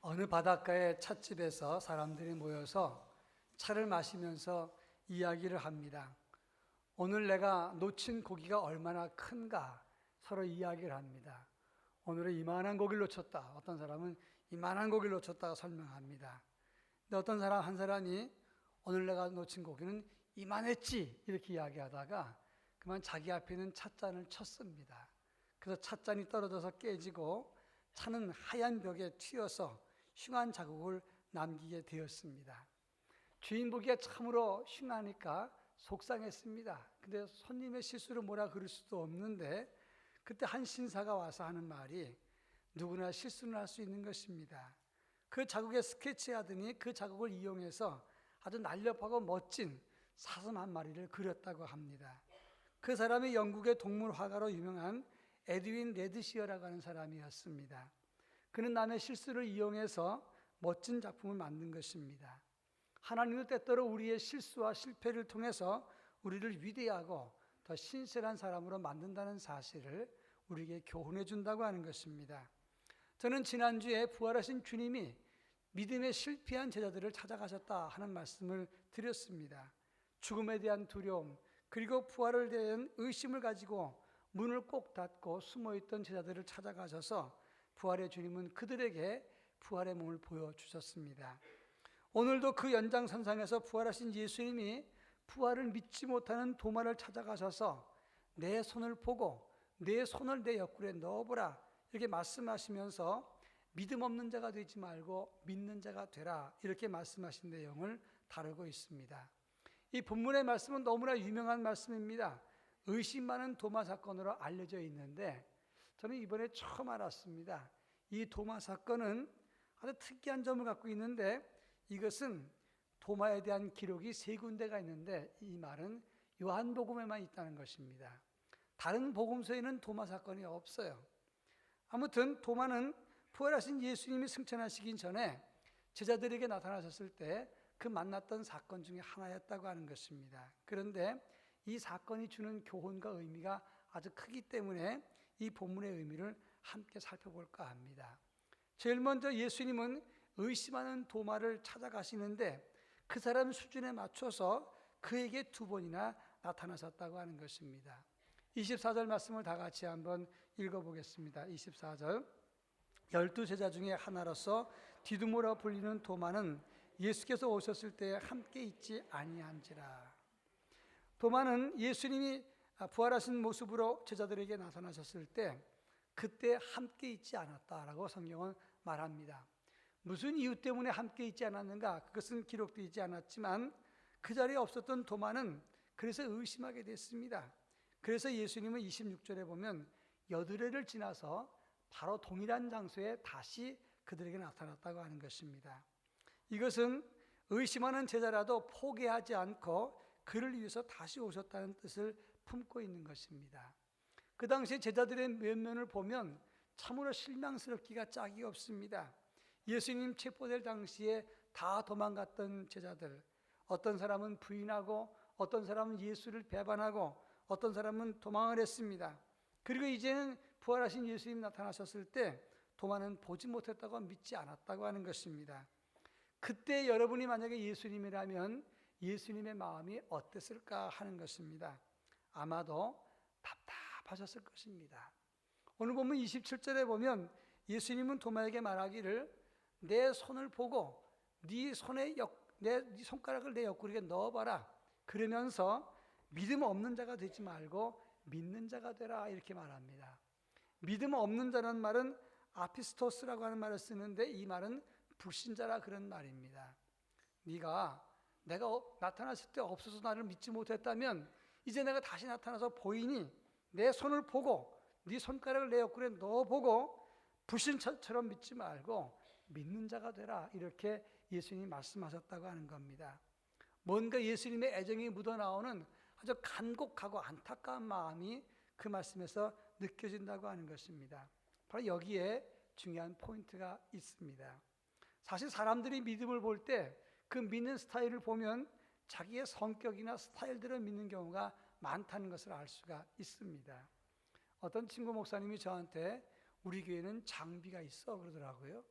어느 바닷가의 찻집에서 사람들이 모여서 차를 마시면서 이야기를 합니다. 오늘 내가 놓친 고기가 얼마나 큰가 서로 이야기를 합니다. 오늘은 이만한 고기를 놓쳤다. 어떤 사람은 이만한 고기를 놓쳤다고 설명합니다. 근데 어떤 사람 한 사람이 오늘 내가 놓친 고기는 이만했지 이렇게 이야기하다가 그만 자기 앞에 있는 찻잔을 쳤습니다. 그래서 찻잔이 떨어져서 깨지고 차는 하얀 벽에 튀어서 흉한 자국을 남기게 되었습니다. 주인 보기가 참으로 흉하니까 속상했습니다. 근데 손님의 실수를 뭐라 그럴 수도 없는데 그때 한 신사가 와서 하는 말이 누구나 실수는 할 수 있는 것입니다. 그 자국에 스케치하더니 그 자국을 이용해서 아주 날렵하고 멋진 사슴 한 마리를 그렸다고 합니다. 그 사람이 영국의 동물 화가로 유명한 에드윈 레드시어라고 하는 사람이었습니다. 그는 남의 실수를 이용해서 멋진 작품을 만든 것입니다. 하나님도 때때로 우리의 실수와 실패를 통해서 우리를 위대하고 더 신실한 사람으로 만든다는 사실을 우리에게 교훈해 준다고 하는 것입니다. 저는 지난주에 부활하신 주님이 믿음에 실패한 제자들을 찾아가셨다 하는 말씀을 드렸습니다. 죽음에 대한 두려움 그리고 부활에 대한 의심을 가지고 문을 꼭 닫고 숨어있던 제자들을 찾아가셔서 부활의 주님은 그들에게 부활의 몸을 보여주셨습니다. 오늘도 그 연장선상에서 부활하신 예수님이 부활을 믿지 못하는 도마를 찾아가셔서 내 손을 보고 내 손을 내 옆구리에 넣어보라 이렇게 말씀하시면서 믿음 없는 자가 되지 말고 믿는 자가 되라 이렇게 말씀하신 내용을 다루고 있습니다. 이 본문의 말씀은 너무나 유명한 말씀입니다. 의심 많은 도마 사건으로 알려져 있는데 저는 이번에 처음 알았습니다. 이 도마 사건은 아주 특이한 점을 갖고 있는데 이것은 도마에 대한 기록이 3군데가 있는데 이 말은 요한복음에만 있다는 것입니다. 다른 복음서에는 도마 사건이 없어요. 아무튼 도마는 부활하신 예수님이 승천하시기 전에 제자들에게 나타나셨을 때 그 만났던 사건 중에 하나였다고 하는 것입니다. 그런데 이 사건이 주는 교훈과 의미가 아주 크기 때문에 이 본문의 의미를 함께 살펴볼까 합니다. 제일 먼저 예수님은 의심하는 도마를 찾아가시는데 그 사람 수준에 맞춰서 그에게 2번이나 나타나셨다고 하는 것입니다. 24절 말씀을 다 같이 한번 읽어보겠습니다. 24절 12제자 중에 하나로서 디두모라 불리는 도마는 예수께서 오셨을 때 함께 있지 아니한지라. 도마는 예수님이 부활하신 모습으로 제자들에게 나타나셨을 때 그때 함께 있지 않았다라고 성경은 말합니다. 무슨 이유 때문에 함께 있지 않았는가? 그것은 기록되어 있지 않았지만 그 자리에 없었던 도마는 그래서 의심하게 됐습니다. 그래서 예수님은 26절에 보면 여드레를 지나서 바로 동일한 장소에 다시 그들에게 나타났다고 하는 것입니다. 이것은 의심하는 제자라도 포기하지 않고 그를 위해서 다시 오셨다는 뜻을 품고 있는 것입니다. 그 당시 제자들의 면면을 보면 참으로 실망스럽기가 짝이 없습니다. 예수님 체포될 당시에 다 도망갔던 제자들, 어떤 사람은 부인하고 어떤 사람은 예수를 배반하고 어떤 사람은 도망을 했습니다. 그리고 이제는 부활하신 예수님 나타나셨을 때 도마는 보지 못했다고 믿지 않았다고 하는 것입니다. 그때 여러분이 만약에 예수님이라면 예수님의 마음이 어땠을까 하는 것입니다. 아마도 답답하셨을 것입니다. 오늘 보면 27절에 보면 예수님은 도마에게 말하기를 내 손을 보고 네 손가락을 내 옆구리에 넣어봐라. 그러면서 믿음 없는 자가 되지 말고 믿는 자가 되라 이렇게 말합니다. 믿음 없는 자라는 말은 아피스토스라고 하는 말을 쓰는데 이 말은 불신자라 그런 말입니다. 내가 나타났을 때 없어서 나를 믿지 못했다면 이제 내가 다시 나타나서 보이니 내 손을 보고 네 손가락을 내 옆구리에 넣어보고 불신자처럼 믿지 말고 믿는 자가 되라 이렇게 예수님이 말씀하셨다고 하는 겁니다. 뭔가 예수님의 애정이 묻어나오는 아주 간곡하고 안타까운 마음이 그 말씀에서 느껴진다고 하는 것입니다. 바로 여기에 중요한 포인트가 있습니다. 사실 사람들이 믿음을 볼 때 그 믿는 스타일을 보면 자기의 성격이나 스타일대로 믿는 경우가 많다는 것을 알 수가 있습니다. 어떤 친구 목사님이 저한테 우리 교회는 장비가 있어 그러더라고요.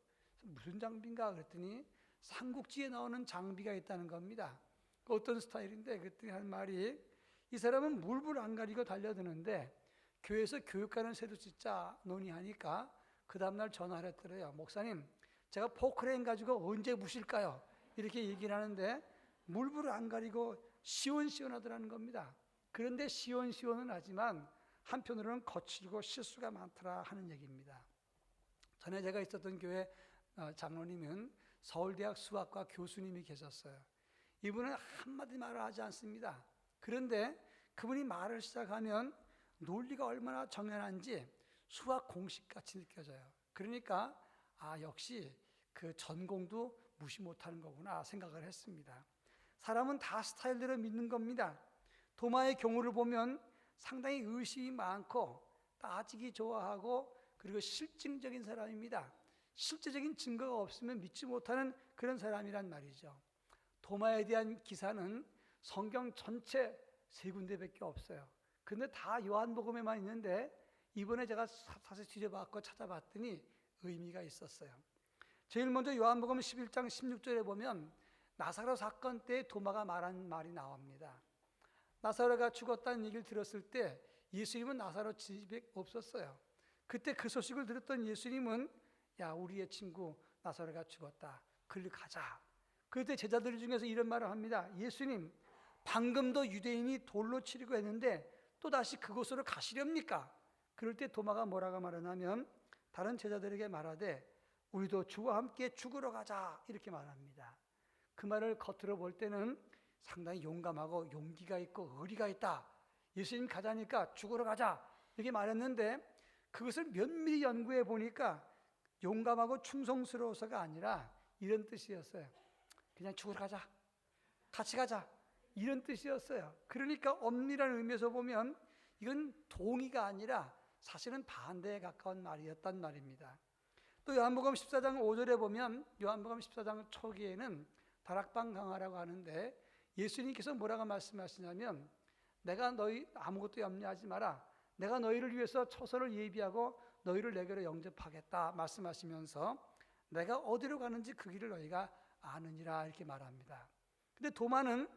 무슨 장비인가 그랬더니 삼국지에 나오는 장비가 있다는 겁니다. 어떤 스타일인데 그랬더니 한 말이, 이 사람은 물불 안 가리고 달려드는데 교회에서 교육가는 새도 진짜 논의하니까 그 다음날 전화를 했더래요. 목사님, 제가 포크레인 가지고 언제 무실까요? 이렇게 얘기를 하는데 물불을 안 가리고 시원시원하더라는 겁니다. 그런데 시원시원은 하지만 한편으로는 거칠고 실수가 많더라 하는 얘기입니다. 전에 제가 있었던 교회 장로님은 서울대학 수학과 교수님이 계셨어요. 이분은 한마디 말을 하지 않습니다. 그런데 그분이 말을 시작하면 논리가 얼마나 정연한지 수학 공식같이 느껴져요. 그러니까 역시 그 전공도 무시 못하는 거구나 생각을 했습니다. 사람은 다 스타일대로 믿는 겁니다. 도마의 경우를 보면 상당히 의심이 많고 따지기 좋아하고 그리고 실증적인 사람입니다. 실제적인 증거가 없으면 믿지 못하는 그런 사람이란 말이죠. 도마에 대한 기사는 성경 전체 3군데밖에 없어요. 근데 다 요한복음에만 있는데 이번에 제가 사실 뒤져봤고 찾아봤더니 의미가 있었어요. 제일 먼저 요한복음 11장 16절에 보면 나사로 사건 때 도마가 말한 말이 나옵니다. 나사로가 죽었다는 얘기를 들었을 때 예수님은 나사로 집에 없었어요. 그때 그 소식을 들었던 예수님은 야, 우리의 친구 나사로가 죽었다. 글로 가자. 그때 제자들 중에서 이런 말을 합니다. 예수님, 방금도 유대인이 돌로 치려고 했는데 또다시 그곳으로 가시렵니까? 그럴 때 도마가 뭐라고 말하냐면 다른 제자들에게 말하되 우리도 주와 함께 죽으러 가자 이렇게 말합니다. 그 말을 겉으로 볼 때는 상당히 용감하고 용기가 있고 의리가 있다. 예수님 가자니까 죽으러 가자 이렇게 말했는데 그것을 면밀히 연구해 보니까 용감하고 충성스러워서가 아니라 이런 뜻이었어요. 그냥 죽으러 가자. 같이 가자. 이런 뜻이었어요. 그러니까 엄밀한 의미에서 보면 이건 동의가 아니라 사실은 반대에 가까운 말이었단 말입니다. 또 요한복음 14장 5절에 보면 요한복음 14장 초기에는 다락방 강화라고 하는데 예수님께서 뭐라고 말씀하시냐면 내가 너희 아무것도 염려하지 마라. 내가 너희를 위해서 처소를 예비하고 너희를 내게로 영접하겠다 말씀하시면서 내가 어디로 가는지 그 길을 너희가 아느니라 이렇게 말합니다. 근데 도마는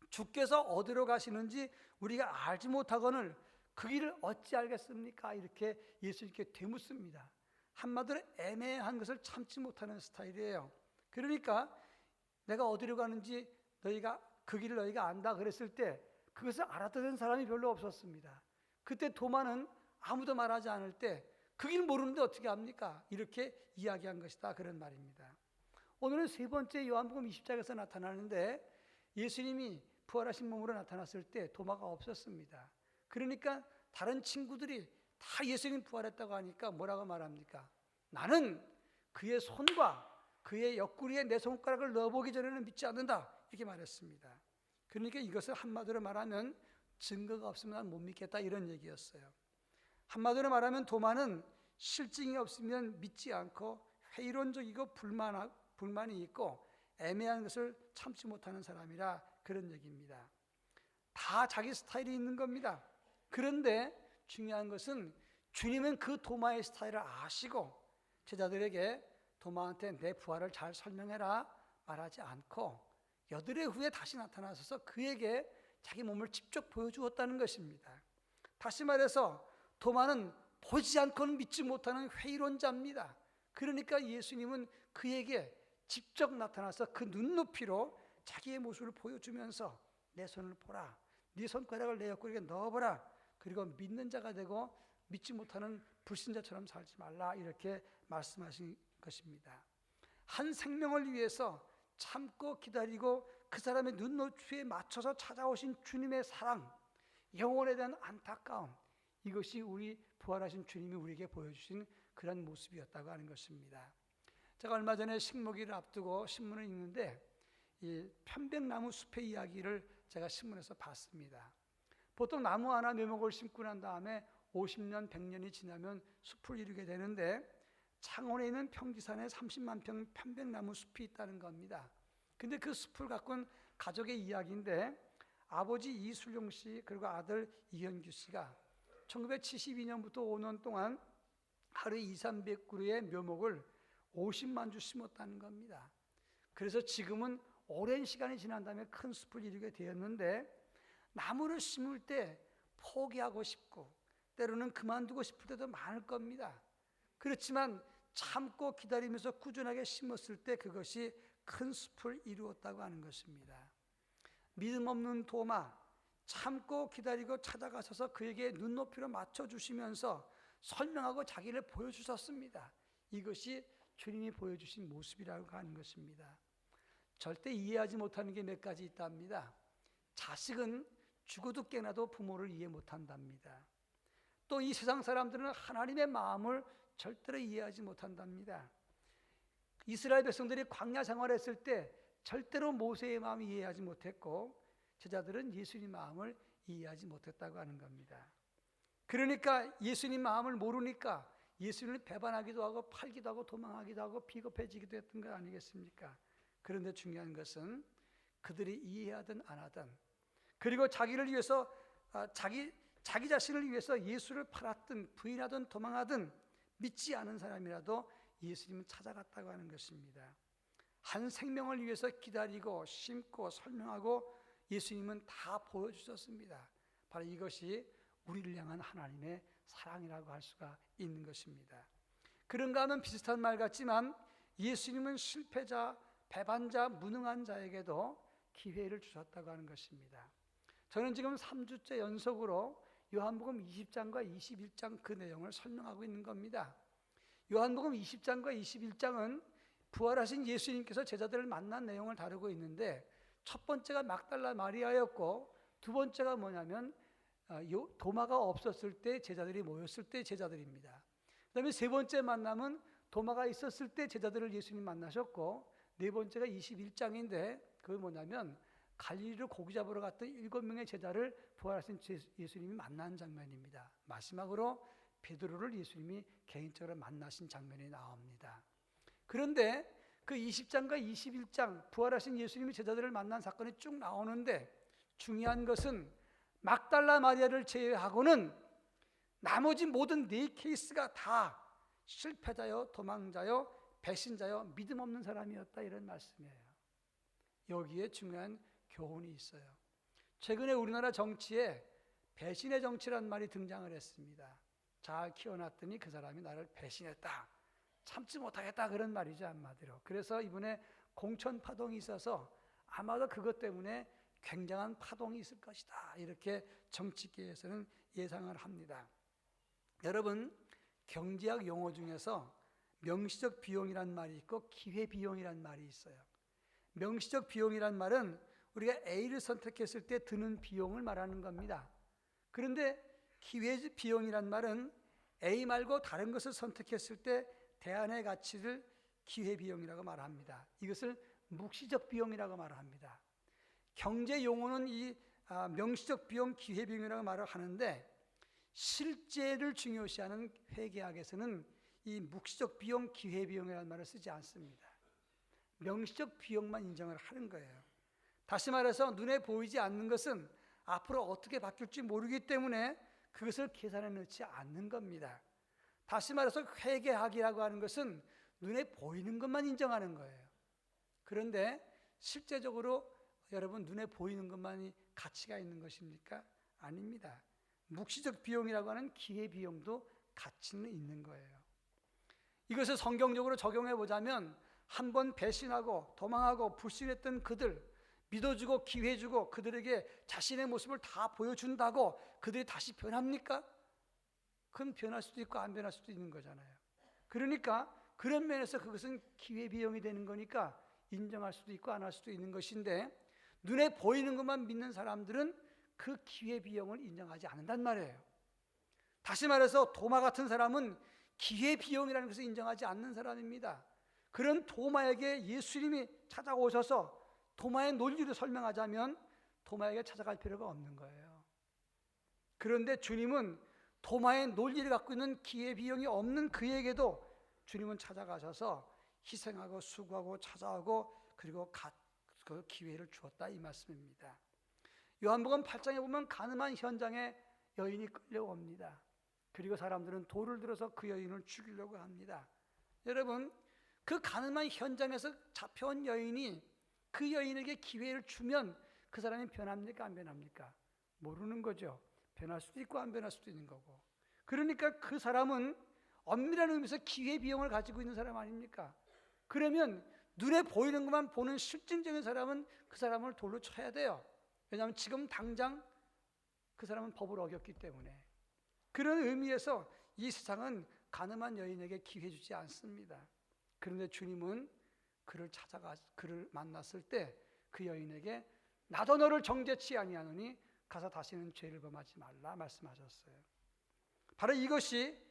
주께서 어디로 가시는지 우리가 알지 못하거늘 그 길을 어찌 알겠습니까? 이렇게 예수님께 되묻습니다. 한마디로 애매한 것을 참지 못하는 스타일이에요. 그러니까 내가 어디로 가는지 너희가 그 길을 너희가 안다 그랬을 때 그것을 알아듣는 사람이 별로 없었습니다. 그때 도마는 아무도 말하지 않을 때 그 길 모르는데 어떻게 합니까? 이렇게 이야기한 것이다 그런 말입니다. 오늘은 세 번째 요한복음 20장에서 나타나는데 예수님이 부활하신 몸으로 나타났을 때 도마가 없었습니다. 그러니까 다른 친구들이 다 예수님 부활했다고 하니까 뭐라고 말합니까? 나는 그의 손과 그의 옆구리에 내 손가락을 넣어보기 전에는 믿지 않는다 이렇게 말했습니다. 그러니까 이것을 한마디로 말하면 증거가 없으면 난 못 믿겠다 이런 얘기였어요. 한마디로 말하면 도마는 실증이 없으면 믿지 않고 회의론적이고 불만이 있고 애매한 것을 참지 못하는 사람이라 그런 얘기입니다. 다 자기 스타일이 있는 겁니다. 그런데 중요한 것은 주님은 그 도마의 스타일을 아시고 제자들에게 도마한테 내 부활을 잘 설명해라 말하지 않고 여드레 후에 다시 나타나셔서 그에게 자기 몸을 직접 보여주었다는 것입니다. 다시 말해서 도마는 보지 않고는 믿지 못하는 회의론자입니다. 그러니까 예수님은 그에게 직접 나타나서 그 눈높이로 자기의 모습을 보여주면서 내 손을 보라. 네 손가락을 내 옆구리에 넣어보라. 그리고 믿는 자가 되고 믿지 못하는 불신자처럼 살지 말라 이렇게 말씀하신 것입니다. 한 생명을 위해서 참고 기다리고 그 사람의 눈높이에 맞춰서 찾아오신 주님의 사랑, 영혼에 대한 안타까움, 이것이 우리 부활하신 주님이 우리에게 보여주신 그런 모습이었다고 하는 것입니다. 제가 얼마 전에 식목일을 앞두고 신문을 읽는데 이 편백나무 숲의 이야기를 제가 신문에서 봤습니다. 보통 나무 하나 묘목을 심고 난 다음에 50년, 100년이 지나면 숲을 이루게 되는데 창원에 있는 평지산에 30만 평 편백나무 숲이 있다는 겁니다. 근데 그 숲을 가꾼 가족의 이야기인데 아버지 이술용 씨 그리고 아들 이현규 씨가 1972년부터 5년 동안 하루에 200~300그루의 묘목을 50만 주 심었다는 겁니다. 그래서 지금은 오랜 시간이 지난 다음에 큰 숲을 이루게 되었는데, 나무를 심을 때 포기하고 싶고 때로는 그만두고 싶을 때도 많을 겁니다. 그렇지만 참고 기다리면서 꾸준하게 심었을 때 그것이 큰 숲을 이루었다고 하는 것입니다. 믿음 없는 도마, 참고 기다리고 찾아가셔서 그에게 눈높이로 맞춰주시면서 설명하고 자기를 보여주셨습니다. 이것이 주님이 보여주신 모습이라고 하는 것입니다. 절대 이해하지 못하는 게 몇 가지 있답니다. 자식은 죽어도 깨나도 부모를 이해 못한답니다. 또 이 세상 사람들은 하나님의 마음을 절대로 이해하지 못한답니다. 이스라엘 백성들이 광야 생활했을 때 절대로 모세의 마음을 이해하지 못했고, 제자들은 예수님 마음을 이해하지 못했다고 하는 겁니다. 그러니까 예수님 마음을 모르니까 예수님을 배반하기도 하고 팔기도 하고 도망하기도 하고 비겁해지기도 했던 거 아니겠습니까? 그런데 중요한 것은 그들이 이해하든 안 하든, 그리고 자기를 위해서 자기 자신을 위해서 예수를 팔았든 부인하든 도망하든 믿지 않은 사람이라도 예수님을 찾아갔다고 하는 것입니다. 한 생명을 위해서 기다리고 심고 설명하고 예수님은 다 보여주셨습니다. 바로 이것이 우리를 향한 하나님의 사랑이라고 할 수가 있는 것입니다. 그런가 하면 비슷한 말 같지만 예수님은 실패자, 배반자, 무능한 자에게도 기회를 주셨다고 하는 것입니다. 저는 지금 3주째 연속으로 요한복음 20장과 21장 그 내용을 설명하고 있는 겁니다. 요한복음 20장과 21장은 부활하신 예수님께서 제자들을 만난 내용을 다루고 있는데, 첫 번째가 막달라 마리아였고, 두 번째가 뭐냐면 도마가 없었을 때 제자들이 모였을 때 제자들입니다. 그 다음에 세 번째 만남은 도마가 있었을 때 제자들을 예수님 만나셨고, 네 번째가 21장인데 그게 뭐냐면 갈릴리로 고기 잡으러 갔던 7명의 제자를 부활하신 예수님이 만난 장면입니다. 마지막으로 베드로를 예수님이 개인적으로 만나신 장면이 나옵니다. 그런데 그 20장과 21장 부활하신 예수님이 제자들을 만난 사건이 쭉 나오는데, 중요한 것은 막달라 마리아를 제외하고는 나머지 모든 네 케이스가 다 실패자요, 도망자요, 배신자요, 믿음 없는 사람이었다, 이런 말씀이에요. 여기에 중요한 교훈이 있어요. 최근에 우리나라 정치에 배신의 정치란 말이 등장을 했습니다. 잘 키워놨더니 그 사람이 나를 배신했다, 참지 못하겠다, 그런 말이죠, 한마디로. 그래서 이번에 공천 파동이 있어서 아마도 그것 때문에 굉장한 파동이 있을 것이다, 이렇게 정치계에서는 예상을 합니다. 여러분, 경제학 용어 중에서 명시적 비용이란 말이 있고 기회비용이란 말이 있어요. 명시적 비용이란 말은 우리가 A를 선택했을 때 드는 비용을 말하는 겁니다. 그런데 기회비용이란 말은 A 말고 다른 것을 선택했을 때 대안의 가치를 기회비용이라고 말합니다. 이것을 묵시적 비용이라고 말합니다. 경제 용어는 이 명시적 비용, 기회비용이라고 말을 하는데, 실제를 중요시하는 회계학에서는 이 묵시적 비용, 기회비용이라는 말을 쓰지 않습니다. 명시적 비용만 인정을 하는 거예요. 다시 말해서 눈에 보이지 않는 것은 앞으로 어떻게 바뀔지 모르기 때문에 그것을 계산해 넣지 않는 겁니다. 다시 말해서 회계학이라고 하는 것은 눈에 보이는 것만 인정하는 거예요. 그런데 실제적으로 여러분, 눈에 보이는 것만이 가치가 있는 것입니까? 아닙니다. 묵시적 비용이라고 하는 기회비용도 가치는 있는 거예요. 이것을 성경적으로 적용해 보자면, 한번 배신하고 도망하고 불신했던 그들, 믿어주고 기회 주고 그들에게 자신의 모습을 다 보여준다고 그들이 다시 변합니까? 그건 변할 수도 있고 안 변할 수도 있는 거잖아요. 그러니까 그런 면에서 그것은 기회비용이 되는 거니까 인정할 수도 있고 안 할 수도 있는 것인데, 눈에 보이는 것만 믿는 사람들은 그 기회비용을 인정하지 않는단 말이에요. 다시 말해서 도마 같은 사람은 기회비용이라는 것을 인정하지 않는 사람입니다. 그런 도마에게 예수님이 찾아오셔서 도마의 논리를 설명하자면 도마에게 찾아갈 필요가 없는 거예요. 그런데 주님은 도마의 논리를 갖고 있는 기회비용이 없는 그에게도 주님은 찾아가셔서 희생하고 수고하고 찾아오고 그리고 그 기회를 주었다, 이 말씀입니다. 요한복음 8장에 보면 가늠한 현장에 여인이 끌려옵니다. 그리고 사람들은 돌을 들어서 그 여인을 죽이려고 합니다. 여러분, 그 가늠한 현장에서 잡혀온 여인이 그 여인에게 기회를 주면 그 사람이 변합니까? 안 변합니까? 모르는 거죠. 변할 수도 있고 안 변할 수도 있는 거고. 그러니까 그 사람은 엄밀한 의미에서 기회 비용을 가지고 있는 사람 아닙니까? 그러면 눈에 보이는 것만 보는 실증적인 사람은 그 사람을 돌로 쳐야 돼요. 왜냐하면 지금 당장 그 사람은 법을 어겼기 때문에. 그런 의미에서 이 세상은 가늠한 여인에게 기회 주지 않습니다. 그런데 주님은 그를 만났을 때 그 여인에게 나도 너를 정죄치 아니하노니 가서 다시는 죄를 범하지 말라 말씀하셨어요. 바로 이것이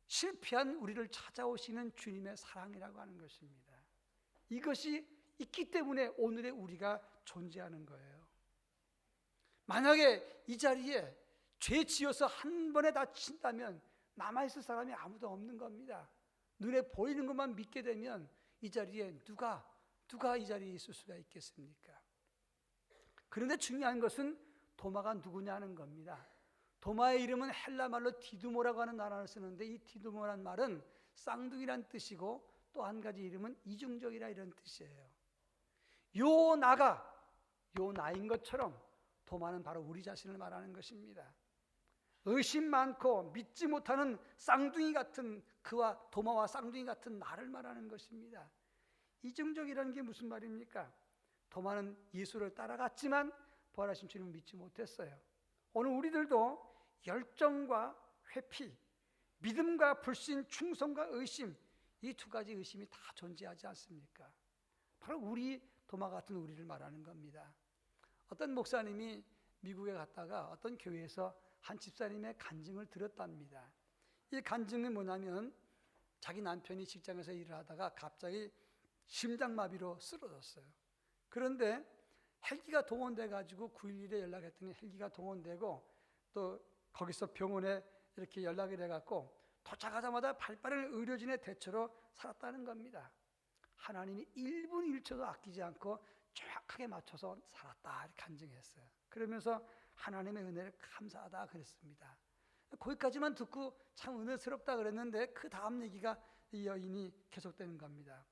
실패한 우리를 찾아오시는 주님의 사랑이라고 하는 것입니다. 이것이 있기 때문에 오늘의 우리가 존재하는 거예요. 만약에 이 자리에 죄 지어서 한 번에 다 친다면 남아있을 사람이 아무도 없는 겁니다. 눈에 보이는 것만 믿게 되면 이 자리에 누가 이 자리에 있을 수가 있겠습니까? 그런데 중요한 것은 도마가 누구냐는 겁니다. 도마의 이름은 헬라 말로 디두모라고 하는 단어를 쓰는데 이 디두모란 말은 쌍둥이란 뜻이고 또 한 가지 이름은 이중적이라 이런 뜻이에요. 요 나인 것처럼 도마는 바로 우리 자신을 말하는 것입니다. 의심 많고 믿지 못하는 쌍둥이 같은 그와 도마와 쌍둥이 같은 나를 말하는 것입니다. 이중적이라는 게 무슨 말입니까? 도마는 예수를 따라갔지만 부활하신 주님을 믿지 못했어요. 오늘 우리들도 열정과 회피, 믿음과 불신, 충성과 의심, 이 두 가지 의심이 다 존재하지 않습니까? 바로 우리 도마 같은 우리를 말하는 겁니다. 어떤 목사님이 미국에 갔다가 어떤 교회에서 한 집사님의 간증을 들었답니다. 이 간증이 뭐냐면 자기 남편이 직장에서 일을 하다가 갑자기 심장마비로 쓰러졌어요. 그런데 헬기가 동원돼 가지고 911에 연락했더니 헬기가 동원되고 또 거기서 병원에 이렇게 연락을 해갖고 도착하자마자 발빠른 의료진의 대처로 살았다는 겁니다. 하나님이 1분 1초도 아끼지 않고 정확하게 맞춰서 살았다 이렇게 간증했어요. 그러면서 하나님의 은혜를 감사하다 그랬습니다. 거기까지만 듣고 참 은혜스럽다 그랬는데 그 다음 얘기가 이 여인이 계속되는 겁니다.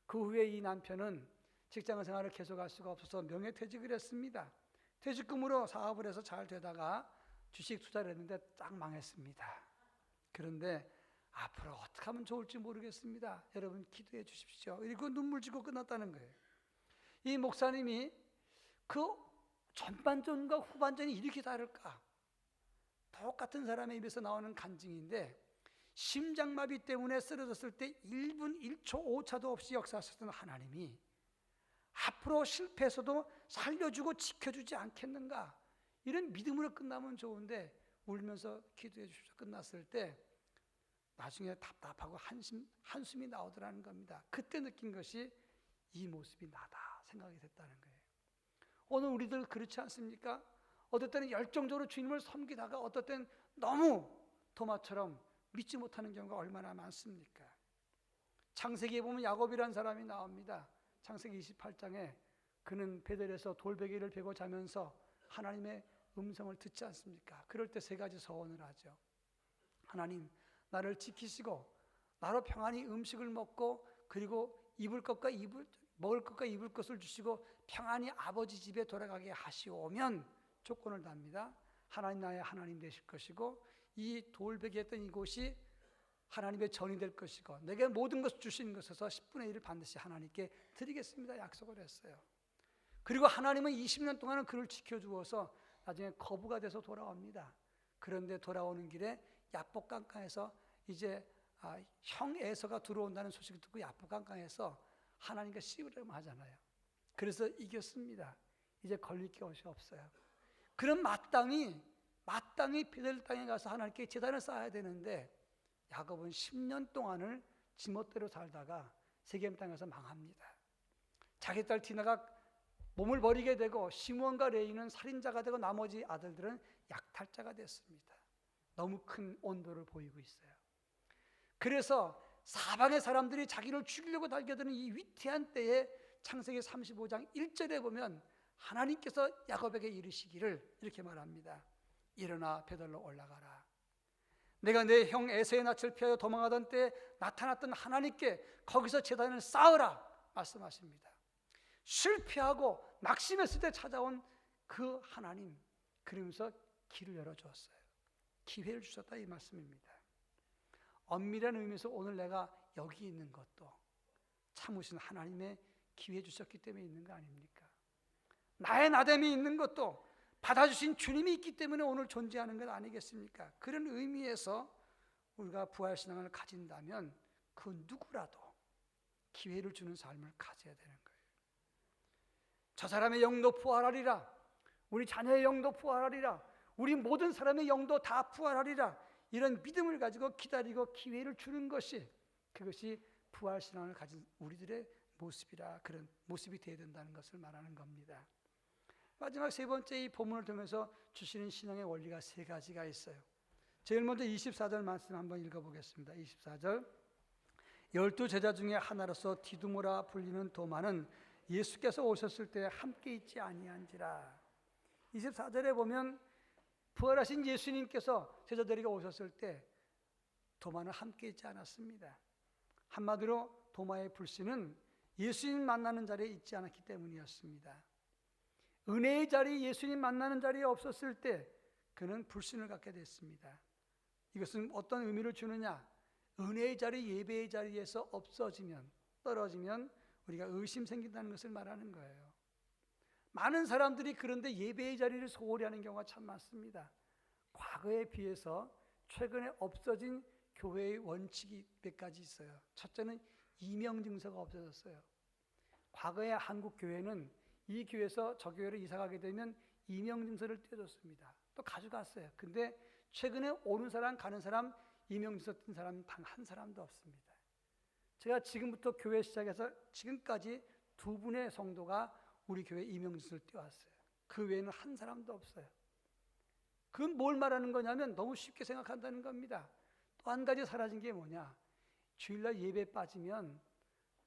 그 후에 이 남편은 직장 생활을 계속할 수가 없어서 명예퇴직을 했습니다. 퇴직금으로 사업을 해서 잘 되다가 주식 투자를 했는데 딱 망했습니다. 그런데 앞으로 어떻게 하면 좋을지 모르겠습니다. 여러분 기도해 주십시오. 그리고 눈물 짓고 끝났다는 거예요. 이 목사님이 그 전반전과 후반전이 이렇게 다를까? 똑같은 사람의 입에서 나오는 간증인데 심장마비 때문에 쓰러졌을 때 1분 1초 오차도 없이 역사하셨던 하나님이 앞으로 실패해서도 살려주고 지켜주지 않겠는가? 이런 믿음으로 끝나면 좋은데 울면서 기도해 주십시오. 끝났을 때 나중에 답답하고 한숨이 나오더라는 겁니다. 그때 느낀 것이 이 모습이 나다 생각이 됐다는 거예요. 오늘 우리들 그렇지 않습니까? 어떨 때는 열정적으로 주님을 섬기다가 어떨 때는 너무 도마처럼 믿지 못하는 경우가 얼마나 많습니까? 창세기에 보면 야곱이라는 사람이 나옵니다. 창세기 28장에 그는 베델에서 돌베개를 베고 자면서 하나님의 음성을 듣지 않습니까? 그럴 때 세 가지 서원을 하죠. 하나님, 나를 지키시고 나로 평안히 음식을 먹고 그리고 먹을 것과 입을 것을 주시고 평안히 아버지 집에 돌아가게 하시오면 조건을 답니다. 하나님 나의 하나님 되실 것이고 이 돌베개 했던 이곳이 하나님의 전이 될 것이고 내게 모든 것을 주시는 것에서 10분의 1을 반드시 하나님께 드리겠습니다 약속을 했어요. 그리고 하나님은 20년 동안은 그를 지켜주어서 나중에 거부가 돼서 돌아옵니다. 그런데 돌아오는 길에 야복강강에서 이제 형 에서가 들어온다는 소식을 듣고 야복강강에서 하나님과 씨름을 하잖아요. 그래서 이겼습니다. 이제 걸릴 것이 없어요. 그럼 마땅히 베델 땅에 가서 하나님께 제단을 쌓아야 되는데 야곱은 10년 동안을 지멋대로 살다가 세겜 땅에서 망합니다. 자기 딸 디나가 몸을 버리게 되고 시므온과 레이는 살인자가 되고 나머지 아들들은 약탈자가 됐습니다. 너무 큰 온도를 보이고 있어요. 그래서 사방의 사람들이 자기를 죽이려고 달겨드는 이 위태한 때에 창세기 35장 1절에 보면 하나님께서 야곱에게 이르시기를 이렇게 말합니다. 일어나 베델로 올라가라. 내가 내 형 에서의 낯을 피하여 도망하던 때에 나타났던 하나님께 거기서 제단을 쌓으라 말씀하십니다. 실패하고 낙심했을 때 찾아온 그 하나님, 그러면서 길을 열어주었어요. 기회를 주셨다 이 말씀입니다. 엄밀한 의미에서 오늘 내가 여기 있는 것도 참으신 하나님의 기회 주셨기 때문에 있는 거 아닙니까? 나의 나됨이 있는 것도 받아주신 주님이 있기 때문에 오늘 존재하는 것 아니겠습니까? 그런 의미에서 우리가 부활신앙을 가진다면 그 누구라도 기회를 주는 삶을 가져야 되는 거예요. 저 사람의 영도 부활하리라, 우리 자녀의 영도 부활하리라, 우리 모든 사람의 영도 다 부활하리라, 이런 믿음을 가지고 기다리고 기회를 주는 것이, 그것이 부활신앙을 가진 우리들의 모습이라, 그런 모습이 되어야 된다는 것을 말하는 겁니다. 마지막 세 번째, 이 본문을 통해서 주시는 신앙의 원리가 세 가지가 있어요. 제일 먼저 24절 말씀 한번 읽어보겠습니다. 24절, 12 제자 중에 하나로서 디두모라 불리는 도마는 예수께서 오셨을 때 함께 있지 아니한지라. 24절에 보면 부활하신 예수님께서 제자들에게 오셨을 때 도마는 함께 있지 않았습니다. 한마디로 도마의 불씨는 예수님 만나는 자리에 있지 않았기 때문이었습니다. 은혜의 자리, 예수님 만나는 자리에 없었을 때 그는 불신을 갖게 됐습니다. 이것은 어떤 의미를 주느냐? 은혜의 자리, 예배의 자리에서 없어지면, 떨어지면 우리가 의심 생긴다는 것을 말하는 거예요. 많은 사람들이 그런데 예배의 자리를 소홀히 하는 경우가 참 많습니다. 과거에 비해서 최근에 없어진 교회의 원칙이 몇 가지 있어요. 첫째는 이명증서가 없어졌어요. 과거에 한국 교회는 이 교회에서 저 교회로 이사가게 되면 이명증서를 떼어줬습니다. 또 가져갔어요. 근데 최근에 오는 사람 가는 사람 이명증서 뜬 사람 단 한 사람도 없습니다. 제가 지금부터 교회 시작해서 지금까지 두 분의 성도가 우리 교회 이명증서를 떼어왔어요. 그 외에는 한 사람도 없어요. 그건 뭘 말하는 거냐면 너무 쉽게 생각한다는 겁니다. 또 한 가지 사라진 게 뭐냐? 주일날 예배 빠지면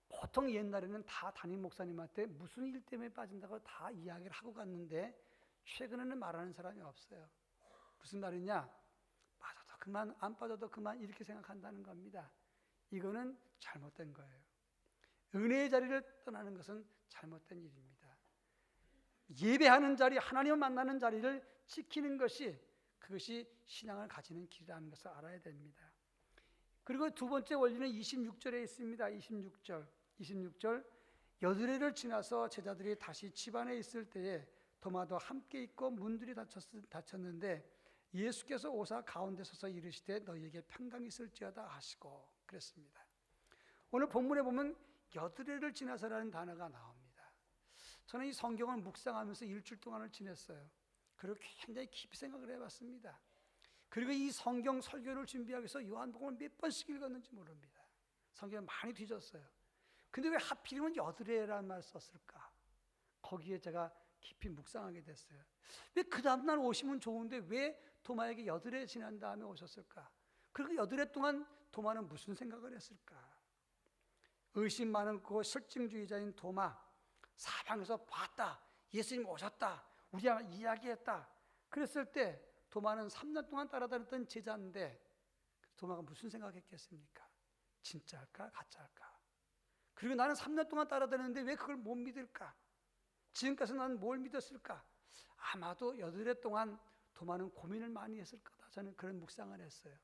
보통 옛날에는 다 담임 목사님한테 무슨 일 때문에 빠진다고 다 이야기를 하고 갔는데 최근에는 말하는 사람이 없어요. 무슨 말이냐? 빠져도 그만, 안 빠져도 그만, 이렇게 생각한다는 겁니다. 이거는 잘못된 거예요. 은혜의 자리를 떠나는 것은 잘못된 일입니다. 예배하는 자리, 하나님을 만나는 자리를 지키는 것이, 그것이 신앙을 가지는 길이라는 것을 알아야 됩니다. 그리고 두 번째 원리는 26절에 있습니다. 26절, 여드레를 지나서 제자들이 다시 집안에 있을 때에 도마도 함께 있고 문들이 닫혔는데 예수께서 오사 가운데 서서 이르시되 너희에게 평강이 있을지어다 하시고 그랬습니다. 오늘 본문에 보면 여드레를 지나서라는 단어가 나옵니다. 저는 이 성경을 묵상하면서 일주일 동안을 지냈어요. 그리고 굉장히 깊이 생각을 해봤습니다. 그리고 이 성경 설교를 준비하기 위해서 요한복음을 몇 번씩 읽었는지 모릅니다. 성경을 많이 뒤졌어요. 근데 왜 하필이면 여드레라는 말을 썼을까? 거기에 제가 깊이 묵상하게 됐어요. 왜 그 다음날 오시면 좋은데 왜 도마에게 여드레 지난 다음에 오셨을까? 그리고 여드레 동안 도마는 무슨 생각을 했을까? 의심 많고 실증주의자인 도마, 사방에서 봤다, 예수님 오셨다, 우리가 이야기했다. 그랬을 때 도마는 3년 동안 따라다녔던 제자인데 도마가 무슨 생각했겠습니까? 진짜일까? 가짜일까? 그리고 나는 3년 동안 따라다녔는데 왜 그걸 못 믿을까? 지금까지 나는 뭘 믿었을까? 아마도 여드레 동안 도마는 고민을 많이 했을 거다. 저는 그런 묵상을 했어요.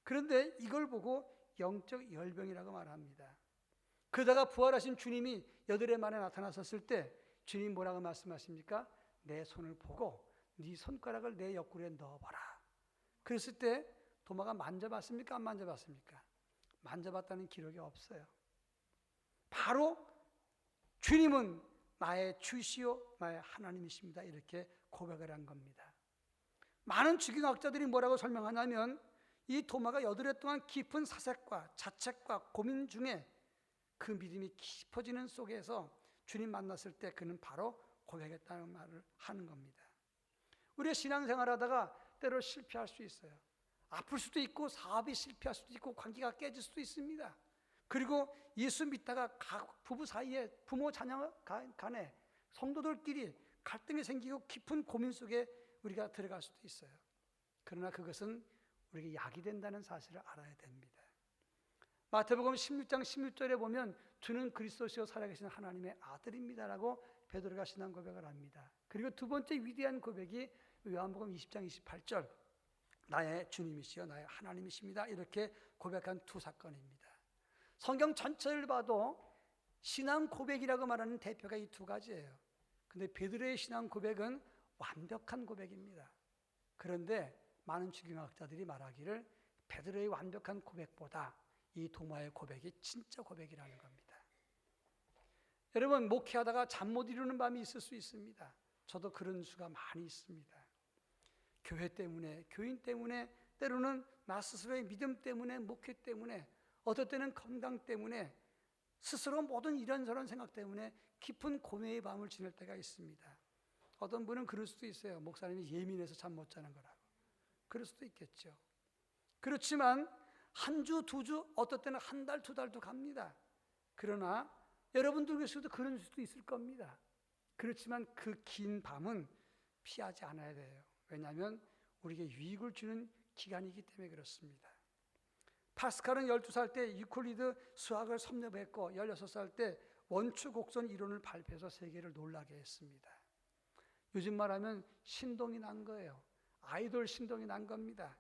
그런데 이걸 보고 영적 열병이라고 말합니다. 그러다가 부활하신 주님이 여드레 만에 나타나셨을 때 주님 뭐라고 말씀하십니까? 내 손을 보고 네 손가락을 내 옆구리에 넣어봐라. 그랬을 때 도마가 만져봤습니까? 안 만져봤습니까? 만져봤다는 기록이 없어요. 바로 주님은 나의 주시오 나의 하나님이십니다. 이렇게 고백을 한 겁니다. 많은 주경학자들이 뭐라고 설명하냐면 이 도마가 여드레 동안 깊은 사색과 자책과 고민 중에 그 믿음이 깊어지는 속에서 주님 만났을 때 그는 바로 고백했다는 말을 하는 겁니다. 우리가 신앙생활 하다가 때로 실패할 수 있어요. 아플 수도 있고 사업이 실패할 수도 있고 관계가 깨질 수도 있습니다. 그리고 예수 믿다가 부부 사이에 부모 자녀 간에 성도들끼리 갈등이 생기고 깊은 고민 속에 우리가 들어갈 수도 있어요. 그러나 그것은 우리에게 약이 된다는 사실을 알아야 됩니다. 마태복음 16장 16절에 보면 주는 그리스도시요 살아계신 하나님의 아들입니다라고 베드로가 신앙 고백을 합니다. 그리고 두 번째 위대한 고백이 요한복음 20장 28절 나의 주님이시여 나의 하나님이십니다. 이렇게 고백한 두 사건입니다. 성경 전체를 봐도 신앙 고백이라고 말하는 대표가 이 두 가지예요. 근데 베드로의 신앙 고백은 완벽한 고백입니다. 그런데 많은 주경학자들이 말하기를 베드로의 완벽한 고백보다 이 도마의 고백이 진짜 고백이라는 겁니다. 여러분, 목회하다가 잠 못 이루는 밤이 있을 수 있습니다. 저도 그런 수가 많이 있습니다. 교회 때문에, 교인 때문에, 때로는 나 스스로의 믿음 때문에, 목회 때문에, 어떨 때는 건강 때문에, 스스로 모든 이런저런 생각 때문에 깊은 고뇌의 밤을 지낼 때가 있습니다. 어떤 분은 그럴 수도 있어요. 목사님이 예민해서 잠 못 자는 거라고. 그럴 수도 있겠죠. 그렇지만 한 주, 두 주, 어떨 때는 한 달, 두 달도 갑니다. 그러나 여러분들 중에서도 그런 수도 있을 겁니다. 그렇지만 그 긴 밤은 피하지 않아야 돼요. 왜냐하면 우리에게 유익을 주는 기간이기 때문에 그렇습니다. 파스칼은 12살 때 유클리드 수학을 섭렵했고 16살 때 원추 곡선 이론을 발표해서 세계를 놀라게 했습니다. 요즘 말하면 신동이 난 거예요. 아이돌 신동이 난 겁니다.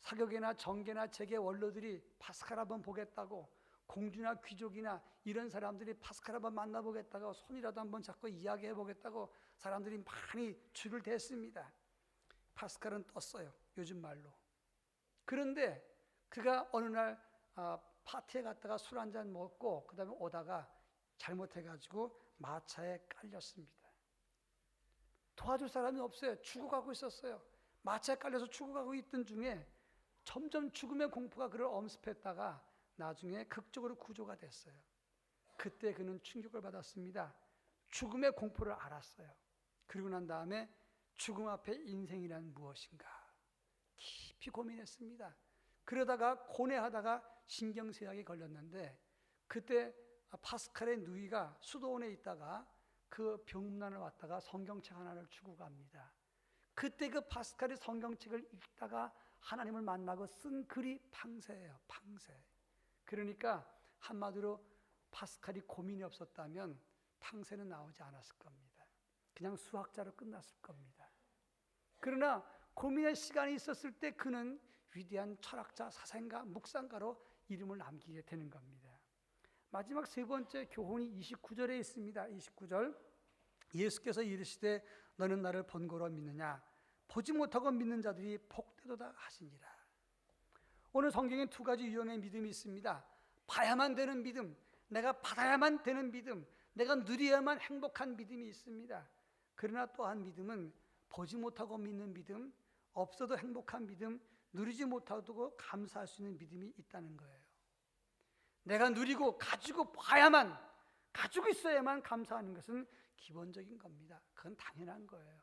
사격이나 정계나 재계 원로들이 파스칼 한번 보겠다고, 공주나 귀족이나 이런 사람들이 파스칼 한번 만나보겠다고, 손이라도 한번 잡고 이야기해 보겠다고 사람들이 많이 줄을 댔습니다. 파스칼은 떴어요, 요즘 말로. 그런데 그가 어느 날 파티에 갔다가 술 한잔 먹고 그 다음에 오다가 잘못해가지고 마차에 깔렸습니다. 도와줄 사람이 없어요. 죽어가고 있었어요. 마차에 깔려서 죽어가고 있던 중에 점점 죽음의 공포가 그를 엄습했다가 나중에 극적으로 구조가 됐어요. 그때 그는 충격을 받았습니다. 죽음의 공포를 알았어요. 그리고 난 다음에 죽음 앞에 인생이란 무엇인가 깊이 고민했습니다. 그러다가 고뇌하다가 신경쇠약에 걸렸는데 그때 파스칼의 누이가 수도원에 있다가 그 병문안을 왔다가 성경책 하나를 주고 갑니다. 그때 그 파스칼이 성경책을 읽다가 하나님을 만나고 쓴 글이 팡세예요. 팡세. 그러니까 한마디로 파스칼이 고민이 없었다면 팡세는 나오지 않았을 겁니다. 그냥 수학자로 끝났을 겁니다. 그러나 고민의 시간이 있었을 때 그는 위대한 철학자, 사상가, 묵상가로 이름을 남기게 되는 겁니다. 마지막 세 번째 교훈이 29절에 있습니다. 29절 예수께서 이르시되 너는 나를 본고로 믿느냐 보지 못하고 믿는 자들이 복되도다 하시니라. 오늘 성경에 두 가지 유형의 믿음이 있습니다. 봐야만 되는 믿음, 내가 받아야만 되는 믿음, 내가 누려야만 행복한 믿음이 있습니다. 그러나 또한 믿음은 보지 못하고 믿는 믿음, 없어도 행복한 믿음, 누리지 못하고 감사할 수 있는 믿음이 있다는 거예요. 내가 누리고 가지고 봐야만, 가지고 있어야만 감사하는 것은 기본적인 겁니다. 그건 당연한 거예요.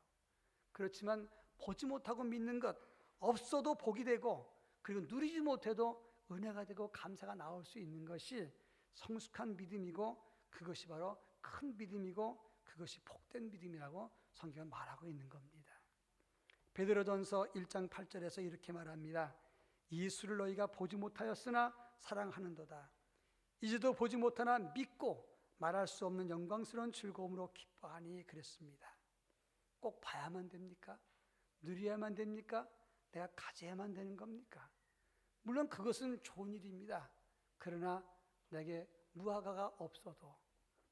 그렇지만 보지 못하고 믿는 것, 없어도 복이 되고 그리고 누리지 못해도 은혜가 되고 감사가 나올 수 있는 것이 성숙한 믿음이고 그것이 바로 큰 믿음이고 그것이 복된 믿음이라고 성경은 말하고 있는 겁니다. 베드로전서 1장 8절에서 이렇게 말합니다. 예수를 너희가 보지 못하였으나 사랑하는도다. 이제도 보지 못하나 믿고 말할 수 없는 영광스러운 즐거움으로 기뻐하니 그랬습니다. 꼭 봐야만 됩니까? 누려야만 됩니까? 내가 가져야만 되는 겁니까? 물론 그것은 좋은 일입니다. 그러나 내게 무화과가 없어도,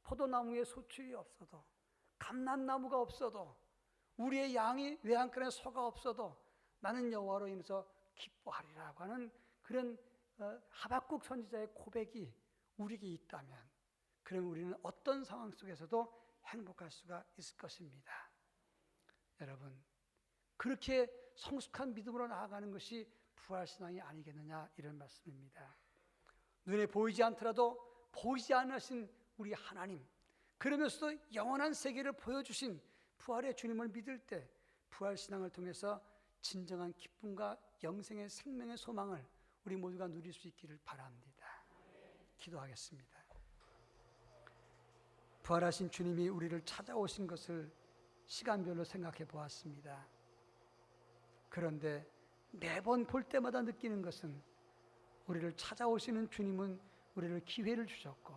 포도나무에 소출이 없어도, 감람나무가 없어도, 우리의 양이 외양간에 소가 없어도 나는 여호와로 인해서 기뻐하리라고 하는 그런 하박국 선지자의 고백이 우리에게 있다면 그럼 우리는 어떤 상황 속에서도 행복할 수가 있을 것입니다. 여러분, 그렇게 성숙한 믿음으로 나아가는 것이 부활신앙이 아니겠느냐 이런 말씀입니다. 눈에 보이지 않더라도 보이지 않으신 우리 하나님, 그러면서도 영원한 세계를 보여주신 부활의 주님을 믿을 때 부활신앙을 통해서 진정한 기쁨과 영생의 생명의 소망을 우리 모두가 누릴 수 있기를 바랍니다. 기도하겠습니다. 부활하신 주님이 우리를 찾아오신 것을 시간별로 생각해 보았습니다. 그런데 매번 볼 때마다 느끼는 것은 우리를 찾아오시는 주님은 우리를 기회를 주셨고,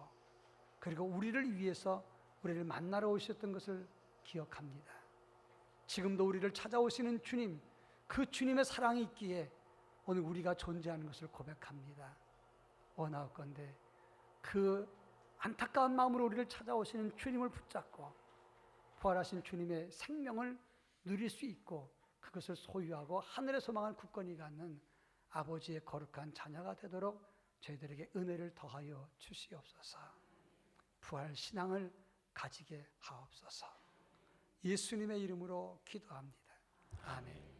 그리고 우리를 위해서 우리를 만나러 오셨던 것을 기억합니다. 지금도 우리를 찾아오시는 주님, 그 주님의 사랑이 있기에 오늘 우리가 존재하는 것을 고백합니다. 원하건대 그 안타까운 마음으로 우리를 찾아오시는 주님을 붙잡고 부활하신 주님의 생명을 누릴 수 있고 그것을 소유하고 하늘의 소망을 굳건히 갖는 아버지의 거룩한 자녀가 되도록 저희들에게 은혜를 더하여 주시옵소서. 부활 신앙을 가지게 하옵소서. 예수님의 이름으로 기도합니다. 아멘.